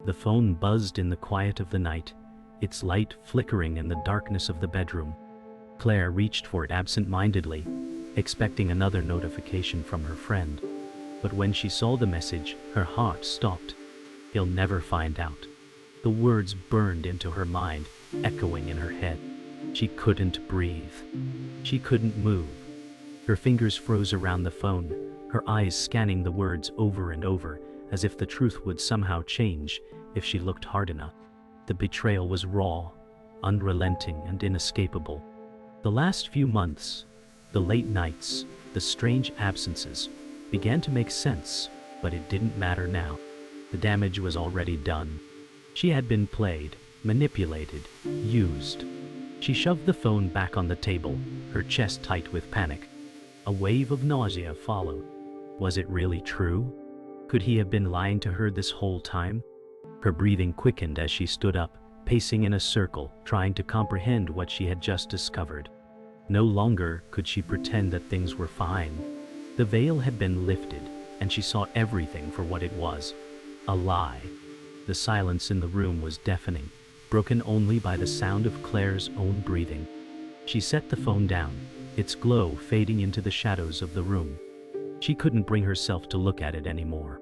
The phone buzzed in the quiet of the night, its light flickering in the darkness of the bedroom. Claire reached for it absent-mindedly, expecting another notification from her friend. But when she saw the message, her heart stopped. "He'll never find out." The words burned into her mind, echoing in her head. She couldn't breathe. She couldn't move. Her fingers froze around the phone, her eyes scanning the words over and over, as if the truth would somehow change if she looked hard enough. The betrayal was raw, unrelenting, and inescapable. The last few months, the late nights, the strange absences, began to make sense, but it didn't matter now. The damage was already done. She had been played, manipulated, used. She shoved the phone back on the table, her chest tight with panic. A wave of nausea followed. Was it really true? Could he have been lying to her this whole time? Her breathing quickened as she stood up, pacing in a circle, trying to comprehend what she had just discovered. No longer could she pretend that things were fine. The veil had been lifted, and she saw everything for what it was: a lie. The silence in the room was deafening, broken only by the sound of Claire's own breathing. She set the phone down, its glow fading into the shadows of the room. She couldn't bring herself to look at it anymore.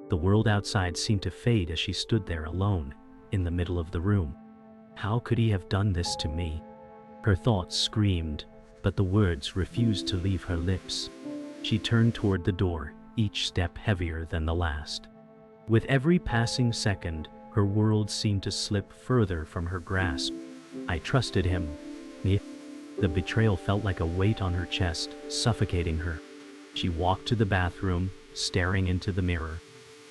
The world outside seemed to fade as she stood there alone, in the middle of the room. How could he have done this to me? Her thoughts screamed, but the words refused to leave her lips. She turned toward the door, each step heavier than the last. With every passing second, her world seemed to slip further from her grasp. I trusted him. The betrayal felt like a weight on her chest, suffocating her. She walked to the bathroom, staring into the mirror.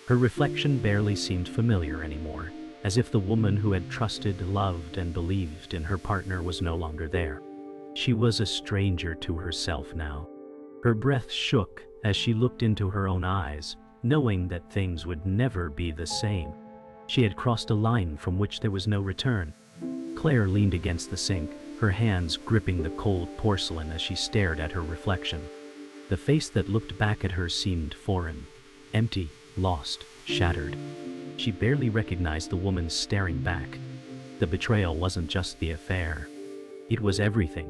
Her reflection barely seemed familiar anymore, as if the woman who had trusted, loved, and believed in her partner was no longer there. She was a stranger to herself now. Her breath shook as she looked into her own eyes, knowing that things would never be the same. She had crossed a line from which there was no return. Claire leaned against the sink, her hands gripping the cold porcelain as she stared at her reflection. The face that looked back at her seemed foreign, empty, lost, shattered. She barely recognized the woman staring back. The betrayal wasn't just the affair. It was everything: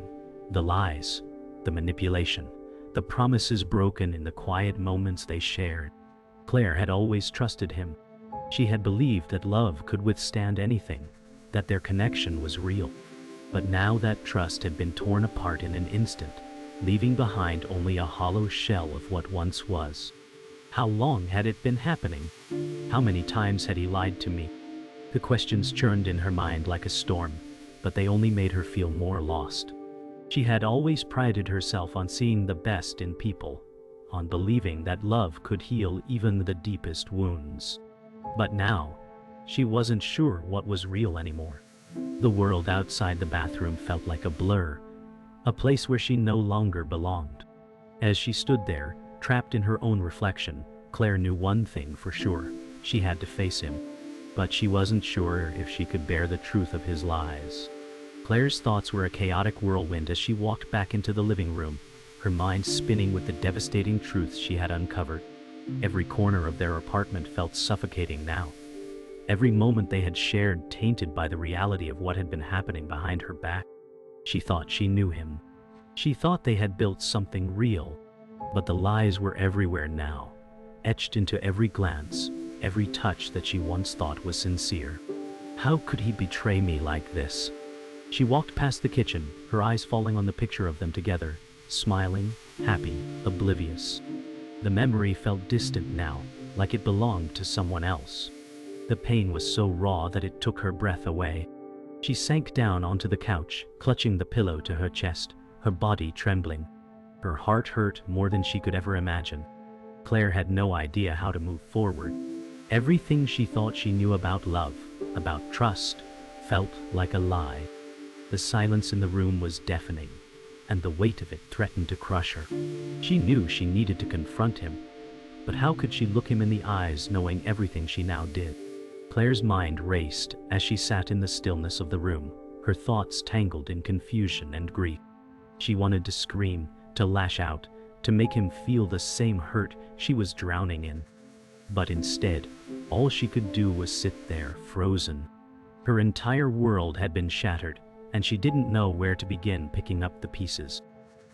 the lies, the manipulation, the promises broken in the quiet moments they shared. Claire had always trusted him. She had believed that love could withstand anything, that their connection was real. But now that trust had been torn apart in an instant, leaving behind only a hollow shell of what once was. How long had it been happening? How many times had he lied to me? The questions churned in her mind like a storm, but they only made her feel more lost. She had always prided herself on seeing the best in people, on believing that love could heal even the deepest wounds. But now, she wasn't sure what was real anymore. The world outside the bathroom felt like a blur, a place where she no longer belonged. As she stood there, trapped in her own reflection, Claire knew one thing for sure: she had to face him. But she wasn't sure if she could bear the truth of his lies. Claire's thoughts were a chaotic whirlwind as she walked back into the living room, her mind spinning with the devastating truths she had uncovered. Every corner of their apartment felt suffocating now. Every moment they had shared tainted by the reality of what had been happening behind her back. She thought she knew him. She thought they had built something real. But the lies were everywhere now, etched into every glance, every touch that she once thought was sincere. How could he betray me like this? She walked past the kitchen, her eyes falling on the picture of them together, smiling, happy, oblivious. The memory felt distant now, like it belonged to someone else. The pain was so raw that it took her breath away. She sank down onto the couch, clutching the pillow to her chest, her body trembling. Her heart hurt more than she could ever imagine. Claire had no idea how to move forward. Everything she thought she knew about love, about trust, felt like a lie. The silence in the room was deafening, and the weight of it threatened to crush her. She knew she needed to confront him, but how could she look him in the eyes knowing everything she now did? Claire's mind raced as she sat in the stillness of the room, her thoughts tangled in confusion and grief. She wanted to scream, to lash out, to make him feel the same hurt she was drowning in. But instead, all she could do was sit there, frozen. Her entire world had been shattered, and she didn't know where to begin picking up the pieces.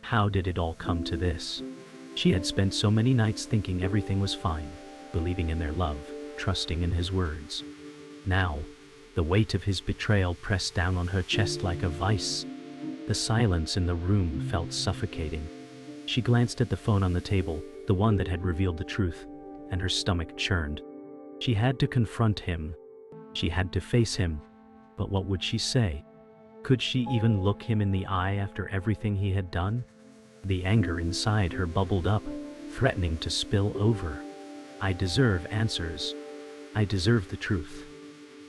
How did it all come to this? She had spent so many nights thinking everything was fine, believing in their love, trusting in his words. Now, the weight of his betrayal pressed down on her chest like a vice. The silence in the room felt suffocating. She glanced at the phone on the table, the one that had revealed the truth, and her stomach churned. She had to confront him. She had to face him. But what would she say? Could she even look him in the eye after everything he had done? The anger inside her bubbled up, threatening to spill over. I deserve answers. I deserve the truth.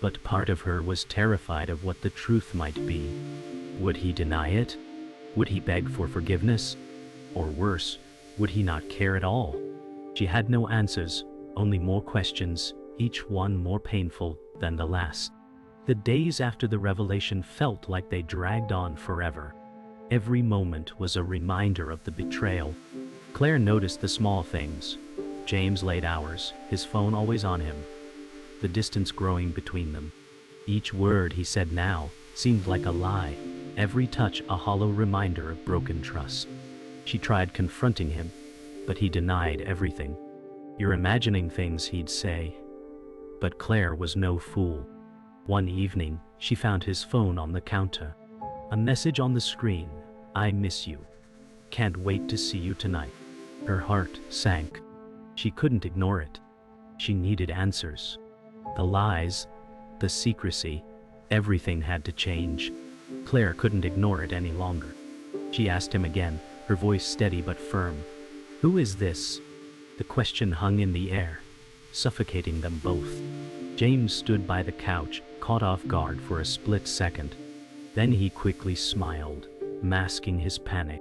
But part of her was terrified of what the truth might be. Would he deny it? Would he beg for forgiveness? Or worse, would he not care at all? She had no answers, only more questions, each one more painful than the last. The days after the revelation felt like they dragged on forever. Every moment was a reminder of the betrayal. Claire noticed the small things. James' late hours, his phone always on him. The distance growing between them. Each word he said now seemed like a lie, every touch a hollow reminder of broken trust. She tried confronting him, but he denied everything. "You're imagining things," he'd say. But Claire was no fool. One evening, she found his phone on the counter. A message on the screen: "I miss you. Can't wait to see you tonight." Her heart sank. She couldn't ignore it. She needed answers. The lies, the secrecy, everything had to change. Claire couldn't ignore it any longer. She asked him again, her voice steady but firm. "Who is this?" The question hung in the air, suffocating them both. James stood by the couch, caught off guard for a split second. Then he quickly smiled, masking his panic.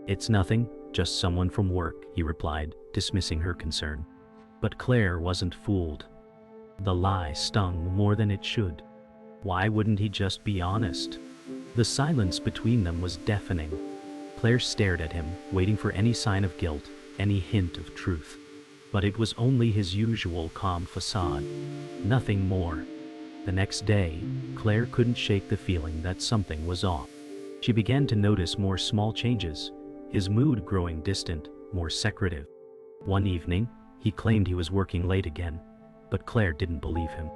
"It's nothing, just someone from work," he replied, dismissing her concern. But Claire wasn't fooled. The lie stung more than it should. Why wouldn't he just be honest? The silence between them was deafening. Claire stared at him, waiting for any sign of guilt, any hint of truth. But it was only his usual calm facade. Nothing more. The next day, Claire couldn't shake the feeling that something was off. She began to notice more small changes, his mood growing distant, more secretive. One evening, he claimed he was working late again, but Claire didn't believe him.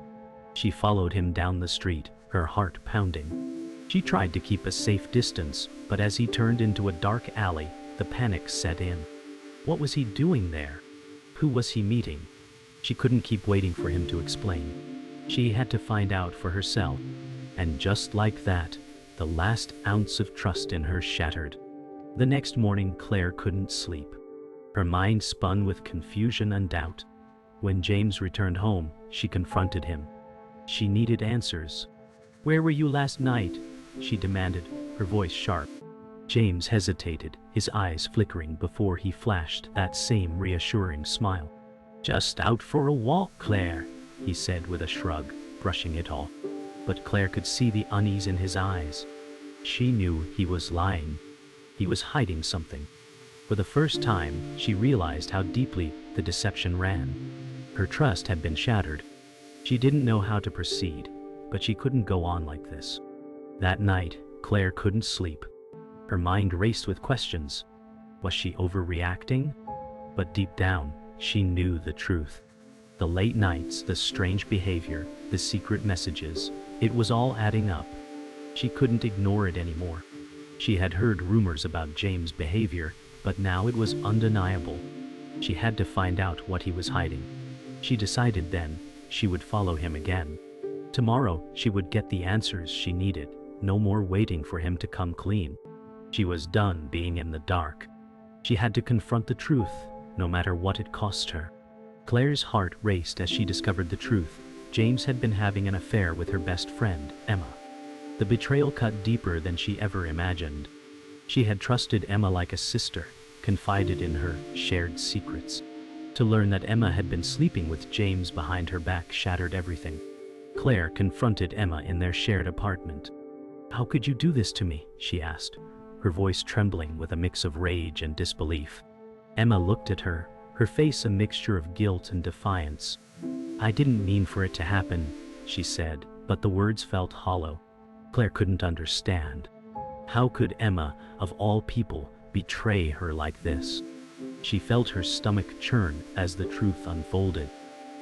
She followed him down the street, her heart pounding. She tried to keep a safe distance, but as he turned into a dark alley, the panic set in. What was he doing there? Who was he meeting? She couldn't keep waiting for him to explain. She had to find out for herself. And just like that, the last ounce of trust in her shattered. The next morning, Claire couldn't sleep. Her mind spun with confusion and doubt. When James returned home, she confronted him. She needed answers. "Where were you last night?" she demanded, her voice sharp. James hesitated, his eyes flickering before he flashed that same reassuring smile. "Just out for a walk, Claire," he said with a shrug, brushing it off. But Claire could see the unease in his eyes. She knew he was lying. He was hiding something. For the first time, she realized how deeply the deception ran. Her trust had been shattered. She didn't know how to proceed, but she couldn't go on like this. That night, Claire couldn't sleep. Her mind raced with questions. Was she overreacting? But deep down, she knew the truth. The late nights, the strange behavior, the secret messages, it was all adding up. She couldn't ignore it anymore. She had heard rumors about James' behavior, but now it was undeniable. She had to find out what he was hiding. She decided then she would follow him again. Tomorrow, she would get the answers she needed, no more waiting for him to come clean. She was done being in the dark. She had to confront the truth, no matter what it cost her. Claire's heart raced as she discovered the truth. James had been having an affair with her best friend, Emma. The betrayal cut deeper than she ever imagined. She had trusted Emma like a sister, confided in her, shared secrets. To learn that Emma had been sleeping with James behind her back shattered everything. Claire confronted Emma in their shared apartment. "How could you do this to me?" she asked, her voice trembling with a mix of rage and disbelief. Emma looked at her, her face a mixture of guilt and defiance. "I didn't mean for it to happen," she said, but the words felt hollow. Claire couldn't understand. How could Emma, of all people, betray her like this? She felt her stomach churn as the truth unfolded.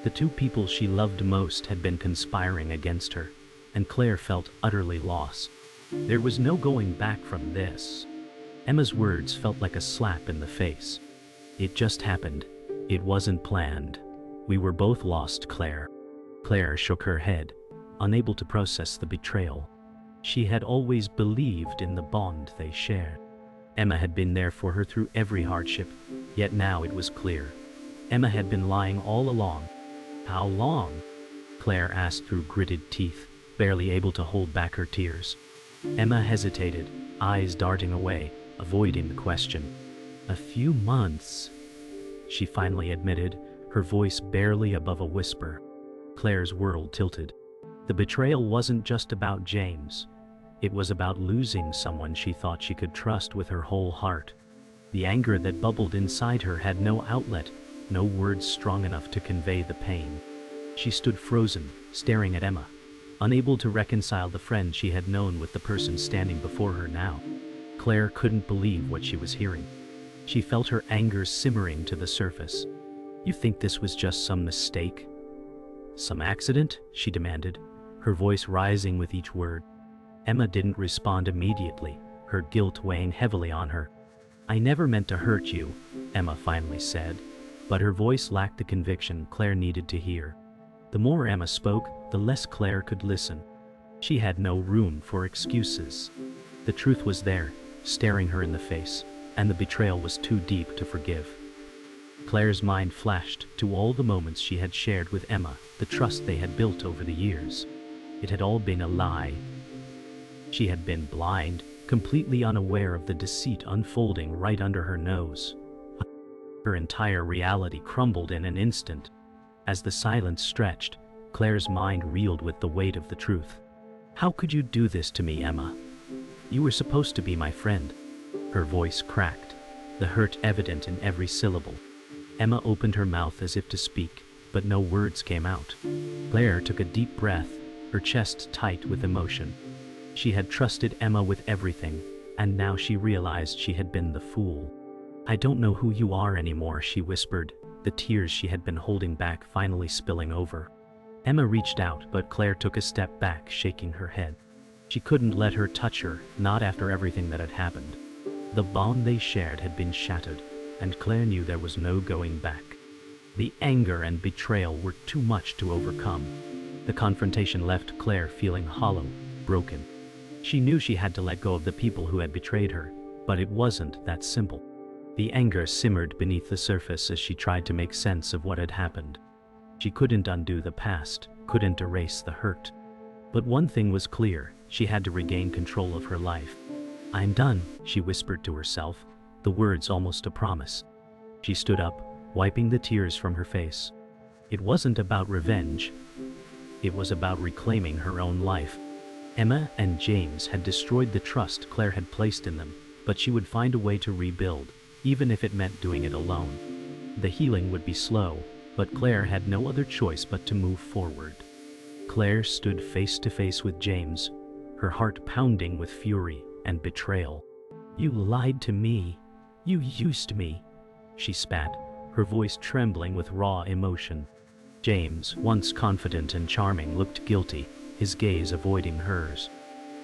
The two people she loved most had been conspiring against her, and Claire felt utterly lost. There was no going back from this. Emma's words felt like a slap in the face. "It just happened. It wasn't planned. We were both lost, Claire." Claire shook her head, unable to process the betrayal. She had always believed in the bond they shared. Emma had been there for her through every hardship, yet now it was clear. Emma had been lying all along. How long? Claire asked through gritted teeth, barely able to hold back her tears. Emma hesitated, eyes darting away, avoiding the question. "A few months," she finally admitted, her voice barely above a whisper. Claire's world tilted. The betrayal wasn't just about James. It was about losing someone she thought she could trust with her whole heart. The anger that bubbled inside her had no outlet, no words strong enough to convey the pain. She stood frozen, staring at Emma, unable to reconcile the friend she had known with the person standing before her now. Claire couldn't believe what she was hearing. She felt her anger simmering to the surface. "You think this was just some mistake? Some accident?" she demanded, her voice rising with each word. Emma didn't respond immediately, her guilt weighing heavily on her. "I never meant to hurt you," Emma finally said, but her voice lacked the conviction Claire needed to hear. The more Emma spoke, the less Claire could listen. She had no room for excuses. The truth was there, staring her in the face, and the betrayal was too deep to forgive. Claire's mind flashed to all the moments she had shared with Emma, the trust they had built over the years. It had all been a lie. She had been blind, completely unaware of the deceit unfolding right under her nose. Her entire reality crumbled in an instant. As the silence stretched, Claire's mind reeled with the weight of the truth. "How could you do this to me, Emma? You were supposed to be my friend." Her voice cracked, the hurt evident in every syllable. Emma opened her mouth as if to speak, but no words came out. Claire took a deep breath, her chest tight with emotion. She had trusted Emma with everything, and now she realized she had been the fool. "I don't know who you are anymore," she whispered, the tears she had been holding back finally spilling over. Emma reached out, but Claire took a step back, shaking her head. She couldn't let her touch her, not after everything that had happened. The bond they shared had been shattered, and Claire knew there was no going back. The anger and betrayal were too much to overcome. The confrontation left Claire feeling hollow, broken. She knew she had to let go of the people who had betrayed her, but it wasn't that simple. The anger simmered beneath the surface as she tried to make sense of what had happened. She couldn't undo the past, couldn't erase the hurt. But one thing was clear, she had to regain control of her life. "I'm done," she whispered to herself, the words almost a promise. She stood up, wiping the tears from her face. It wasn't about revenge. It was about reclaiming her own life. Emma and James had destroyed the trust Claire had placed in them, but she would find a way to rebuild, even if it meant doing it alone. The healing would be slow, but Claire had no other choice but to move forward. Claire stood face to face with James, her heart pounding with fury and betrayal. "You lied to me. You used me," she spat, her voice trembling with raw emotion. James, once confident and charming, looked guilty, his gaze avoiding hers.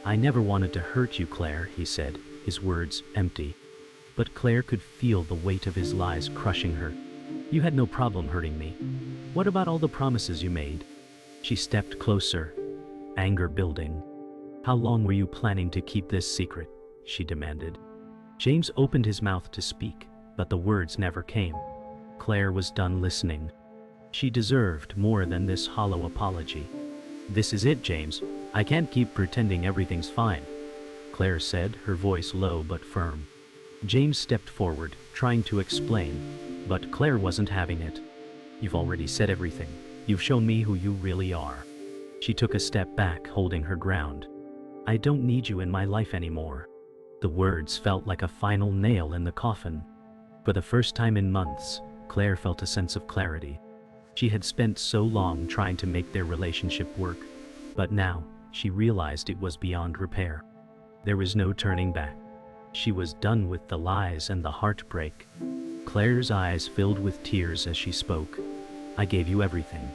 "I never wanted to hurt you, Claire," he said, his words empty. But Claire could feel the weight of his lies crushing her. "You had no problem hurting me. What about all the promises you made?" She stepped closer, anger building. "How long were you planning to keep this secret?" she demanded. James opened his mouth to speak, but the words never came. Claire was done listening. She deserved more than this hollow apology. "This is it, James. I can't keep pretending everything's fine," Claire said, her voice low but firm. James stepped forward, trying to explain, but Claire wasn't having it. "You've already said everything. You've shown me who you really are." She took a step back, holding her ground. "I don't need you in my life anymore." The words felt like a final nail in the coffin. For the first time in months, Claire felt a sense of clarity. She had spent so long trying to make their relationship work, but now she realized it was beyond repair. There was no turning back. She was done with the lies and the heartbreak. Claire's eyes filled with tears as she spoke. "I gave you everything.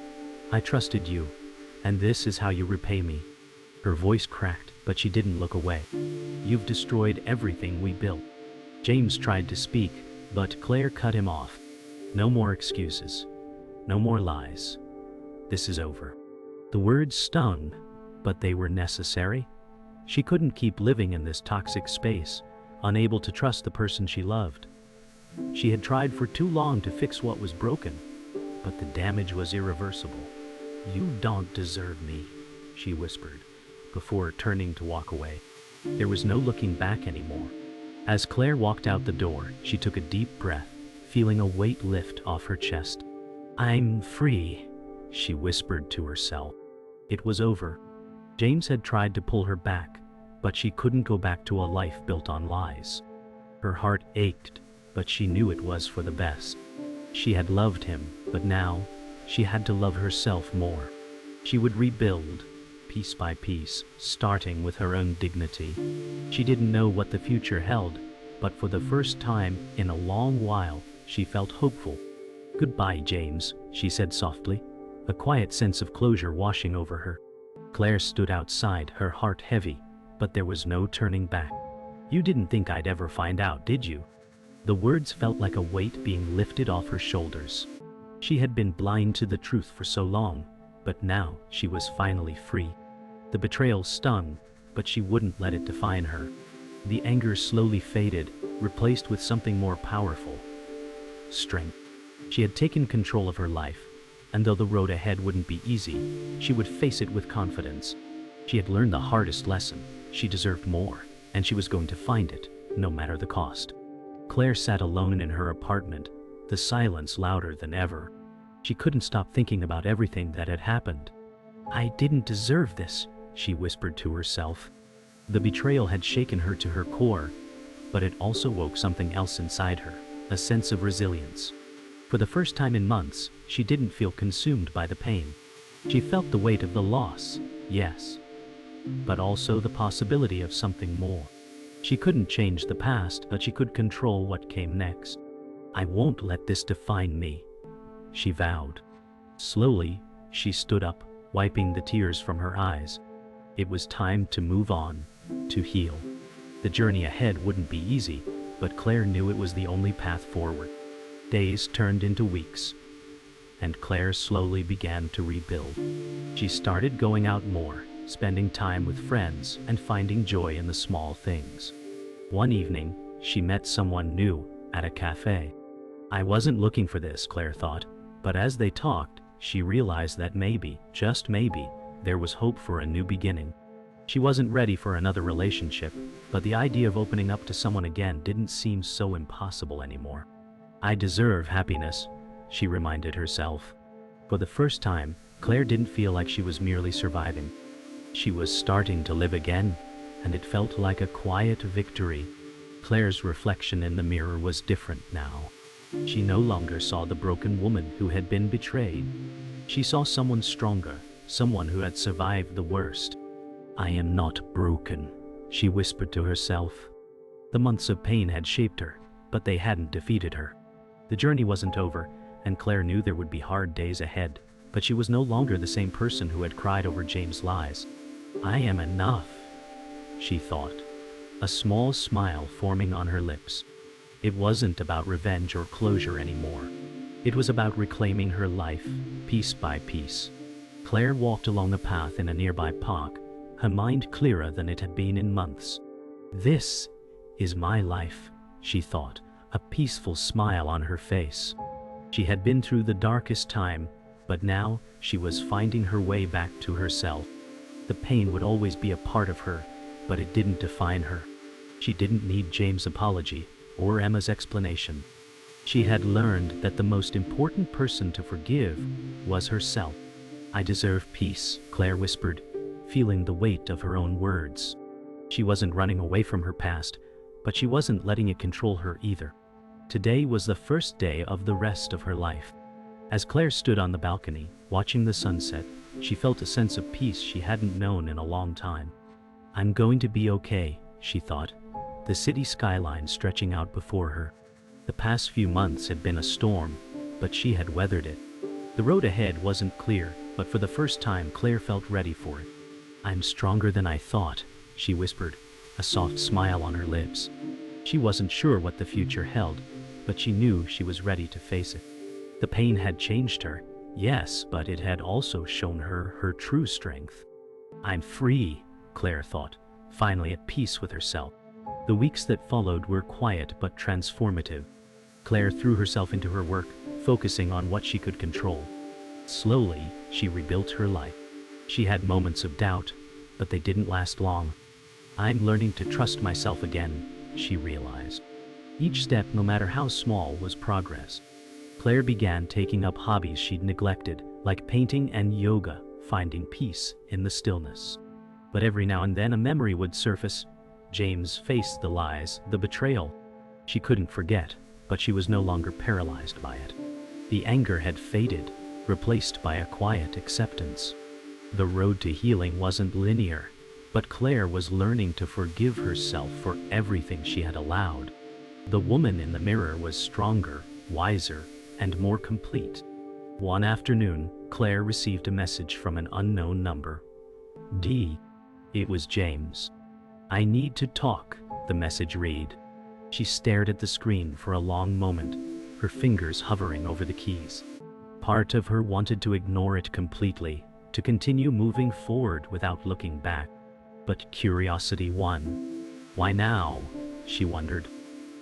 I trusted you, and this is how you repay me." Her voice cracked, but she didn't look away. "You've destroyed everything we built." James tried to speak, but Claire cut him off. "No more excuses. No more lies. This is over." The words stung, but they were necessary. She couldn't keep living in this toxic space, unable to trust the person she loved. She had tried for too long to fix what was broken, but the damage was irreversible. "You don't deserve me," she whispered, before turning to walk away. There was no looking back anymore. As Claire walked out the door, she took a deep breath, feeling a weight lift off her chest. "I'm free," she whispered to herself. It was over. James had tried to pull her back, but she couldn't go back to a life built on lies. Her heart ached, but she knew it was for the best. She had loved him, but now she had to love herself more. She would rebuild, piece by piece, starting with her own dignity. She didn't know what the future held, but for the first time in a long while, she felt hopeful. "Goodbye, James," she said softly, a quiet sense of closure washing over her. Claire stood outside, her heart heavy, but there was no turning back. "You didn't think I'd ever find out, did you?" The words felt like a weight being lifted off her shoulders. She had been blind to the truth for so long, but now she was finally free. The betrayal stung, but she wouldn't let it define her. The anger slowly faded, replaced with something more powerful: strength. She had taken control of her life, and though the road ahead wouldn't be easy, she would face it with confidence. She had learned the hardest lesson: she deserved more, and she was going to find it, no matter the cost. Claire sat alone in her apartment, the silence louder than ever. She couldn't stop thinking about everything that had happened. "I didn't deserve this," she whispered to herself. The betrayal had shaken her to her core, but it also woke something else inside her, a sense of resilience. For the first time in months, she didn't feel consumed by the pain. She felt the weight of the loss, yes, but also the possibility of something more. She couldn't change the past, but she could control what came next. "I won't let this define me," she vowed. Slowly, she stood up, wiping the tears from her eyes. It was time to move on, to heal. The journey ahead wouldn't be easy, but Claire knew it was the only path forward. Days turned into weeks, and Claire slowly began to rebuild. She started going out more, spending time with friends, and finding joy in the small things. One evening, she met someone new at a cafe. "I wasn't looking for this," Claire thought, but as they talked, she realized that maybe, just maybe, there was hope for a new beginning. She wasn't ready for another relationship, but the idea of opening up to someone again didn't seem so impossible anymore. "I deserve happiness," she reminded herself. For the first time, Claire didn't feel like she was merely surviving. She was starting to live again, and it felt like a quiet victory. Claire's reflection in the mirror was different now. She no longer saw the broken woman who had been betrayed. She saw someone stronger, someone who had survived the worst. "I am not broken," she whispered to herself. The months of pain had shaped her, but they hadn't defeated her. The journey wasn't over, and Claire knew there would be hard days ahead, but she was no longer the same person who had cried over James' lies. "I am enough," she thought, a small smile forming on her lips. It wasn't about revenge or closure anymore. It was about reclaiming her life, piece by piece. Claire walked along a path in a nearby park, her mind clearer than it had been in months. "This is my life," she thought, a peaceful smile on her face. She had been through the darkest time, but now she was finding her way back to herself. The pain would always be a part of her, but it didn't define her. She didn't need James' apology or Emma's explanation. She had learned that the most important person to forgive was herself. "I deserve peace," Claire whispered, feeling the weight of her own words. She wasn't running away from her past, but she wasn't letting it control her either. Today was the first day of the rest of her life. As Claire stood on the balcony, watching the sunset, she felt a sense of peace she hadn't known in a long time. I'm going to be okay, she thought, the city skyline stretching out before her. The past few months had been a storm, but she had weathered it. The road ahead wasn't clear, but for the first time Claire felt ready for it. I'm stronger than I thought, she whispered, a soft smile on her lips. She wasn't sure what the future held, but she knew she was ready to face it. The pain had changed her, yes, but it had also shown her her true strength. I'm free, Claire thought, finally at peace with herself. The weeks that followed were quiet but transformative. Claire threw herself into her work, focusing on what she could control. Slowly, she rebuilt her life. She had moments of doubt, but they didn't last long. I'm learning to trust myself again, she realized. Each step, no matter how small, was progress. Claire began taking up hobbies she'd neglected, like painting and yoga, finding peace in the stillness. But every now and then a memory would surface. James faced the lies, the betrayal. She couldn't forget, but she was no longer paralyzed by it. The anger had faded, replaced by a quiet acceptance. The road to healing wasn't linear, but Claire was learning to forgive herself for everything she had allowed. The woman in the mirror was stronger, wiser, and more complete. One afternoon, Claire received a message from an unknown number. It was James. I need to talk, the message read. She stared at the screen for a long moment, her fingers hovering over the keys. Part of her wanted to ignore it completely, to continue moving forward without looking back. But curiosity won. Why now? She wondered.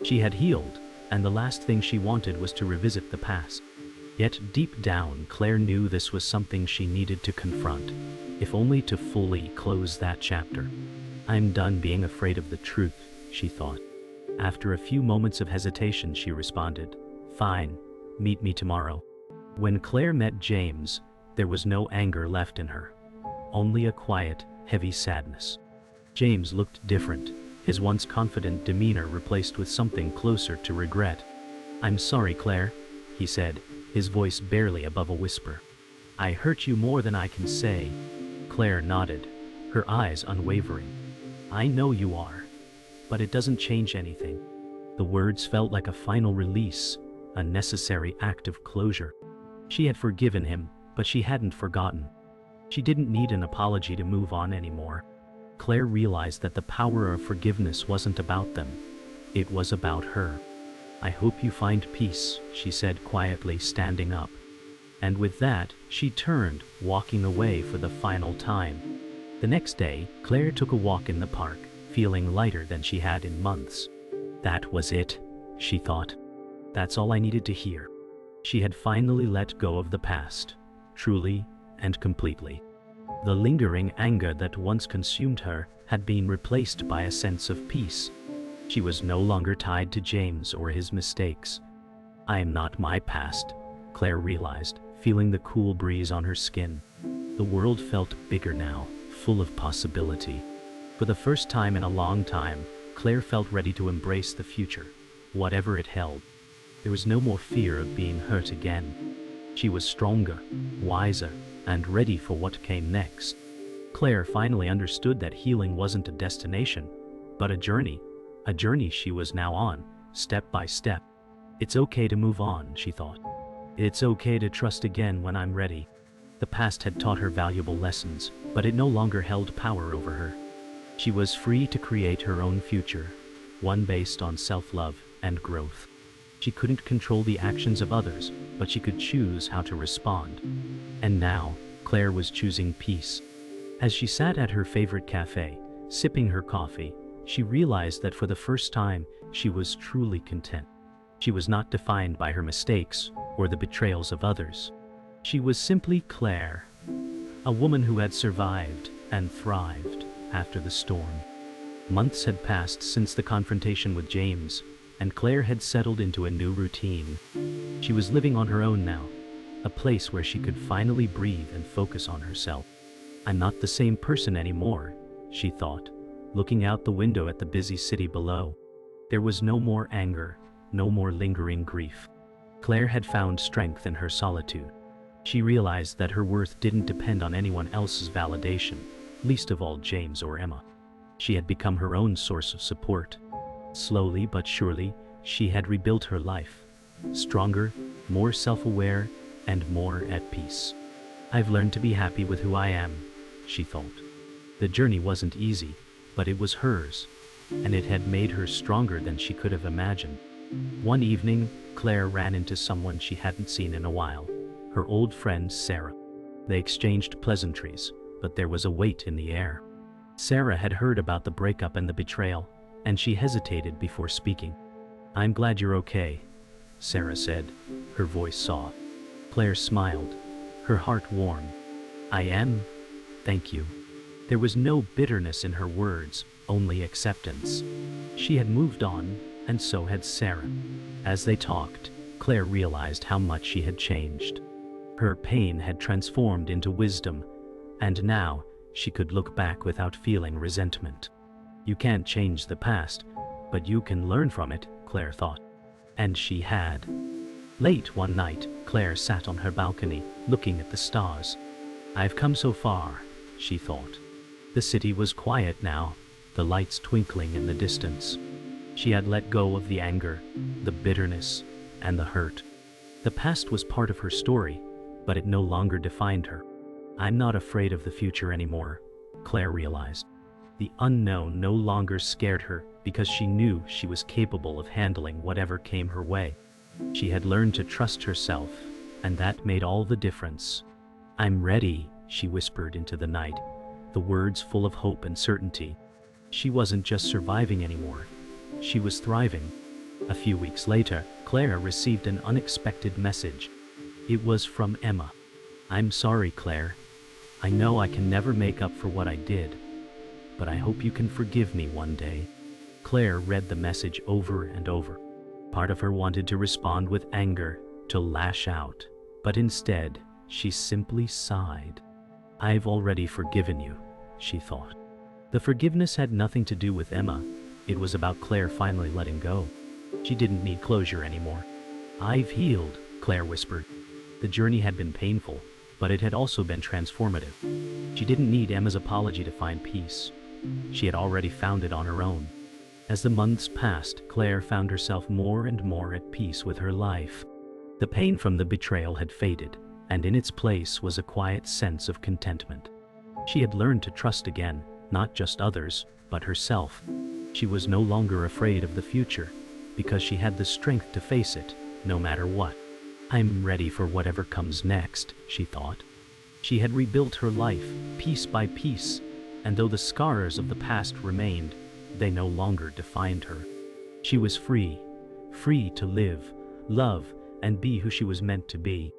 She had healed, and the last thing she wanted was to revisit the past. Yet deep down, Claire knew this was something she needed to confront, if only to fully close that chapter. I'm done being afraid of the truth, she thought. After a few moments of hesitation, she responded, Fine, meet me tomorrow. When Claire met James, there was no anger left in her, only a quiet, heavy sadness. James looked different, his once confident demeanor replaced with something closer to regret. I'm sorry, Claire, he said, his voice barely above a whisper. I hurt you more than I can say. Claire nodded, her eyes unwavering. I know you are, but it doesn't change anything. The words felt like a final release, a necessary act of closure. She had forgiven him, but she hadn't forgotten. She didn't need an apology to move on anymore. Claire realized that the power of forgiveness wasn't about them. It was about her. I hope you find peace, she said quietly, standing up. And with that, she turned, walking away for the final time. The next day, Claire took a walk in the park, feeling lighter than she had in months. That was it, she thought. That's all I needed to hear. She had finally let go of the past, truly and completely. The lingering anger that once consumed her had been replaced by a sense of peace. She was no longer tied to James or his mistakes. I am not my past, Claire realized, feeling the cool breeze on her skin. The world felt bigger now, full of possibility. For the first time in a long time, Claire felt ready to embrace the future, whatever it held. There was no more fear of being hurt again. She was stronger, wiser, and ready for what came next. Claire finally understood that healing wasn't a destination, but a journey she was now on, step by step. It's okay to move on, she thought. It's okay to trust again when I'm ready. The past had taught her valuable lessons, but it no longer held power over her. She was free to create her own future, one based on self-love and growth. She couldn't control the actions of others, but she could choose how to respond. And now, Claire was choosing peace. As she sat at her favorite cafe, sipping her coffee, she realized that for the first time, she was truly content. She was not defined by her mistakes or the betrayals of others. She was simply Claire, a woman who had survived and thrived after the storm. Months had passed since the confrontation with James, and Claire had settled into a new routine. She was living on her own now, a place where she could finally breathe and focus on herself. I'm not the same person anymore, she thought, looking out the window at the busy city below. There was no more anger, no more lingering grief. Claire had found strength in her solitude. She realized that her worth didn't depend on anyone else's validation, least of all James or Emma. She had become her own source of support. Slowly but surely, she had rebuilt her life. Stronger, more self-aware, and more at peace. "I've learned to be happy with who I am," she thought. The journey wasn't easy, but it was hers, and it had made her stronger than she could have imagined. One evening, Claire ran into someone she hadn't seen in a while, her old friend Sarah. They exchanged pleasantries, but there was a weight in the air. Sarah had heard about the breakup and the betrayal, and she hesitated before speaking. "I'm glad you're okay," Sarah said, her voice soft. Claire smiled, her heart warm. "I am, thank you." There was no bitterness in her words, only acceptance. She had moved on, and so had Sarah. As they talked, Claire realized how much she had changed. Her pain had transformed into wisdom, and now she could look back without feeling resentment. You can't change the past, but you can learn from it, Claire thought. And she had. Late one night, Claire sat on her balcony, looking at the stars. "I've come so far," she thought. The city was quiet now, the lights twinkling in the distance. She had let go of the anger, the bitterness, and the hurt. The past was part of her story, but it no longer defined her. "I'm not afraid of the future anymore," Claire realized. The unknown no longer scared her because she knew she was capable of handling whatever came her way. She had learned to trust herself, and that made all the difference. "I'm ready," she whispered into the night, the words full of hope and certainty. She wasn't just surviving anymore. She was thriving. A few weeks later, Claire received an unexpected message. It was from Emma. "I'm sorry, Claire. I know I can never make up for what I did, but I hope you can forgive me one day." Claire read the message over and over. Part of her wanted to respond with anger, to lash out, but instead, she simply sighed. "I've already forgiven you," she thought. The forgiveness had nothing to do with Emma. It was about Claire finally letting go. She didn't need closure anymore. "I've healed," Claire whispered. The journey had been painful, but it had also been transformative. She didn't need Emma's apology to find peace. She had already found it on her own. As the months passed, Claire found herself more and more at peace with her life. The pain from the betrayal had faded, and in its place was a quiet sense of contentment. She had learned to trust again, not just others, but herself. She was no longer afraid of the future, because she had the strength to face it, no matter what. "I'm ready for whatever comes next," she thought. She had rebuilt her life, piece by piece, and though the scars of the past remained, they no longer defined her. She was free, free to live, love, and be who she was meant to be.